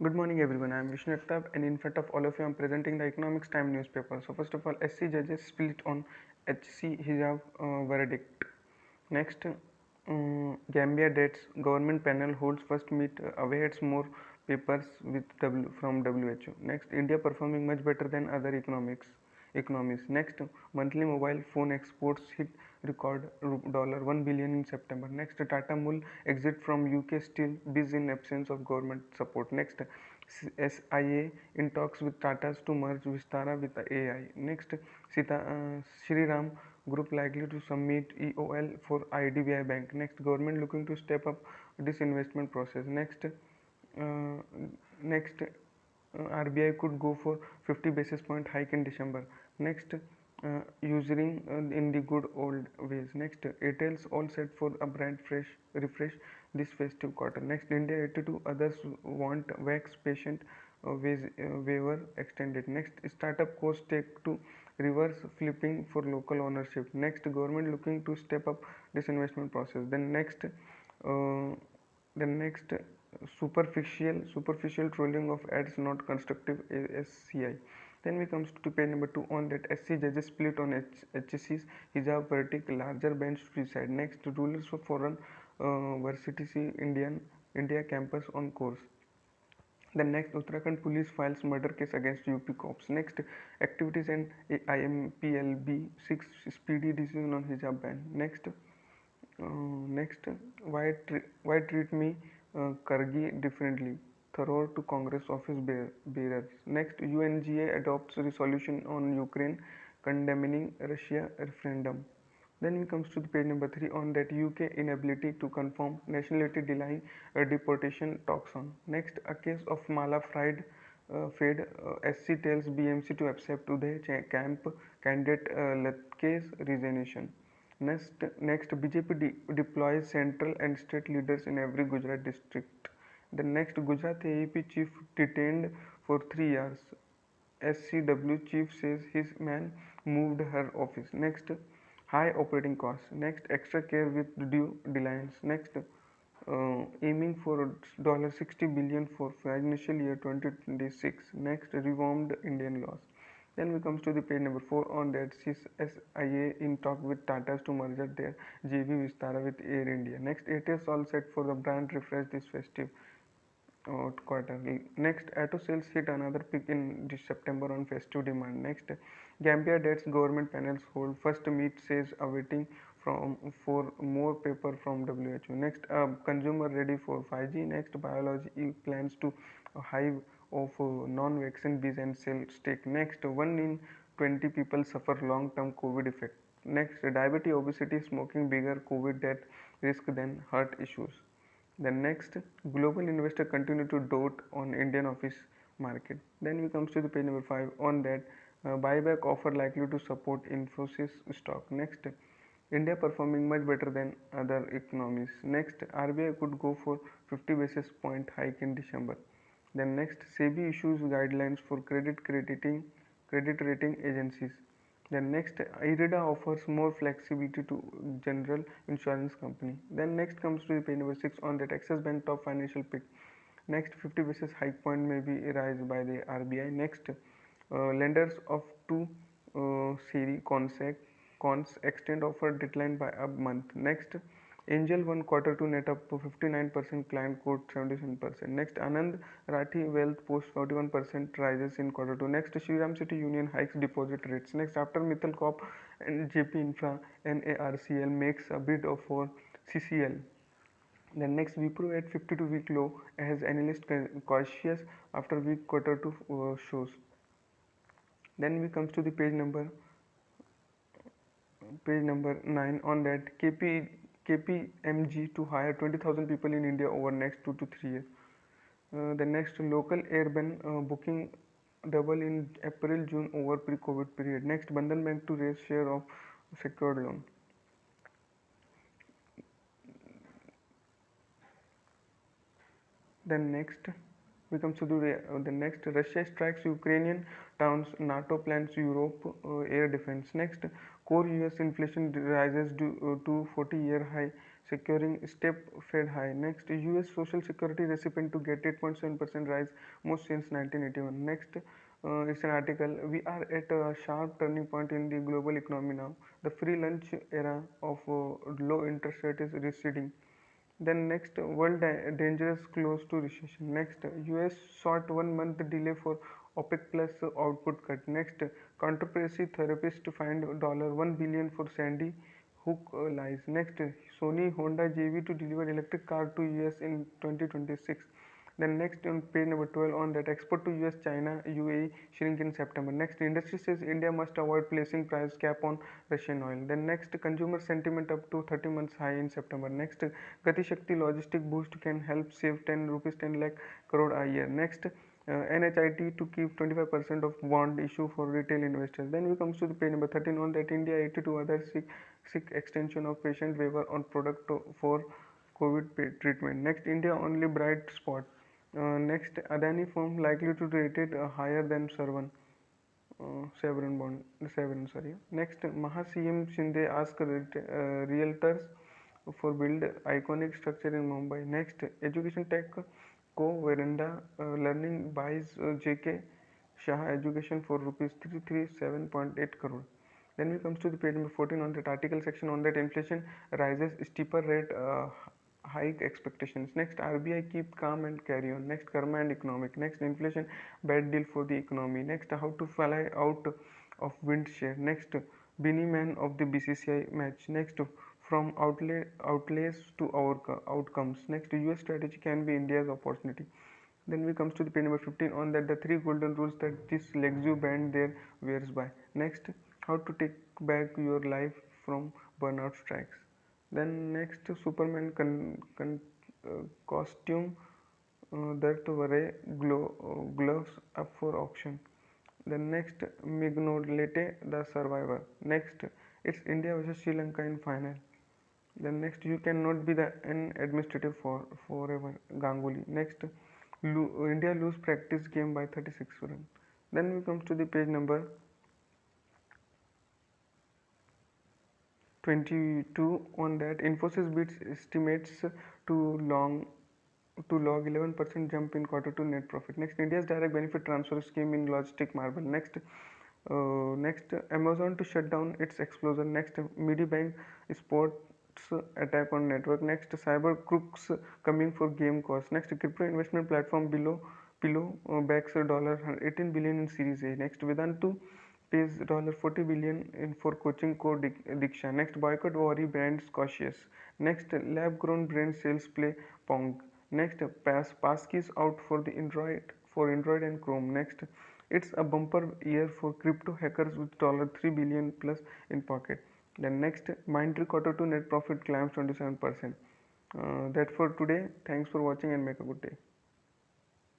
Good morning everyone. I am Vishnu Ektab and in front of all of you I am presenting the Economics Time newspaper. So first of all, SC judges split on HC hijab verdict. Next, Gambia dates government panel holds first meet awaits more papers with from WHO. Next, India performing much better than other economies. Next, monthly mobile phone exports hit record $1 billion in September. Next, Tata Mul exit from UK still busy in absence of government support. Next, SIA in talks with Tata's to merge Vistara with AI. Next, Shri Ram Group likely to submit EOL for IDBI Bank. Next, government looking to step up this investment process. Next, RBI could go for 50 basis point hike in December. Next, using in the good old ways. Next, Airtel's all set for a brand fresh refresh this festive quarter. Next, India 82 others want wax patient waiver extended. Next, startup course take to reverse flipping for local ownership. Next, government looking to step up this investment process. Then next superficial trolling of ads not constructive SCI. Then we comes to page number 2 on that SC judges split on HC's hijab verdict larger bench to decide. Next, rulers for foreign versity India campus on course. The next, Uttarakhand police files murder case against UP cops. Next, activities and IMPLB 6 speedy decision on hijab ban. Next, why treat me Kargi differently? Thorough to Congress office bearers. Next, UNGA adopts resolution on Ukraine condemning Russia referendum. Then we comes to the page number 3 on that UK inability to confirm nationality delaying deportation talks on. Next, a case of Mala fried Fed SC tells BMC to accept Uday camp candidate Latke's resignation. Next BJP deploys central and state leaders in every Gujarat district. The next, Gujarat AEP chief detained for 3 years. SCW chief says his man moved her office. Next, high operating costs. Next, extra care with due diligence. Next, aiming for $60 billion for financial year 2026. Next, reformed Indian laws. Then we comes to the page number 4 on that SIA in talk with Tata's to merge their JV Vistara with Air India. Next, it is all set for the brand refresh this festive quarter. Next, auto sales hit another peak in this September on festive demand. Next, Gambia dates government panels hold first meet says awaiting from for more paper from WHO. Next, consumer ready for 5G. Next, biology plans to hive of non-vaccine bees and cell stake. Next, 1 in 20 people suffer long-term COVID effect. Next, diabetes, obesity, smoking bigger COVID death risk than heart issues. Then next, global investor continue to dote on Indian office market. Then we comes to the page number 5 on that buyback offer likely to support Infosys stock. Next, India performing much better than other economies. Next, RBI could go for 50 basis point hike in December. Then next, SEBI issues guidelines for credit rating agencies. Then next, IRIDA offers more flexibility to general insurance company. Then next comes to the page number 6 on that Axis Bank top financial pick. Next, 50 basis hike point may be raised by the RBI. Next, lenders of two series cons extend offer deadline by a month. Next, Angel one quarter to net up to 59%, client quote 77%. Next, Anand Rathi Wealth post 41% rises in quarter two. Next, Shriram City Union hikes deposit rates. Next, after Mittal Corp and JP Infra, NARCL makes a bid for CCL. Then next, Wipro at 52-week low as analyst cautious after weak quarter two shows. Then we comes to the page number 9 on that KPMG to hire 20,000 people in India over next 2 to 3 years. The next, local airborne booking double in April June over pre-COVID period. Next, Bandhan Bank to raise share of secured loan. Then next we come to the next, Russia strikes Ukrainian towns, NATO plans Europe air defense. Next, core US inflation rises to 40-year high securing step Fed high. Next, US Social Security recipient to get 8.7% rise, most since 1981. Next, it's an article. We are at a sharp turning point in the global economy now. The free lunch era of low interest rate is receding. Then next, world dangerous close to recession. Next, US sought 1 month delay for OPEC plus output cut. Next, conspiracy therapist find $1 billion for Sandy Hook lies. Next, Sony Honda JV to deliver electric car to US in 2026. Then next on page number 12 on that export to US, China, UAE shrink in September. Next, industry says India must avoid placing price cap on Russian oil. Then next, consumer sentiment up to 30 months high in September. Next, Gati Shakti logistic boost can help save 10 rupees 10 lakh crore a year. Next, NHIT to keep 25% of bond issue for retail investors. Then we comes to the page number 13 on that India 82 others seek extension of patient waiver on product for COVID treatment. Next, India only bright spot. Next, Adani firm likely to rate it higher than Severn bond. Severn, sorry. Next, Maha CM Shinde ask realtors for build iconic structure in Mumbai. Next, education tech co Veranda Learning buys JK Shah Education for rupees 337.8 crore. Then we comes to the page number 14 on that article section on that inflation rises steeper rate hike expectations. Next, RBI keep calm and carry on. Next, karma and economic. Next, inflation bad deal for the economy. Next, how to fly out of wind share. Next, Bini man of the BCCI match. Next, from outlays to our outcomes. Next, US strategy can be India's opportunity. Then we comes to the page number 15 on that the three golden rules that this Lexu band there wears by. Next, how to take back your life from burnout strikes. Then next, Superman costume that were gloves up for auction. Then next, Mignolete the survivor. Next, it's India versus Sri Lanka in final. Then next, you cannot be an administrative forever. Ganguly. Next, India lose practice game by 36 runs. Then we come to the page number 22 on that Infosys beats estimates to long to log 11% jump in Q2 net profit. Next, India's direct benefit transfer scheme in logistic marble. Next, Amazon to shut down its explosion. Next, Medibank sports attack on network. Next, cyber crooks coming for game cost. Next, crypto investment platform Pillow backs $18 billion in Series A. Next, Vedantu pays $40 billion in for coaching co Diksha. Next, boycott worry brands cautious. Next, lab grown brand sales play Pong. Next, passkeys out for the Android and Chrome. Next, it's a bumper year for crypto hackers with $3 billion plus in pocket. Then next, Mindtree Q2 net profit climbs 27%. That for today. Thanks for watching and make a good day.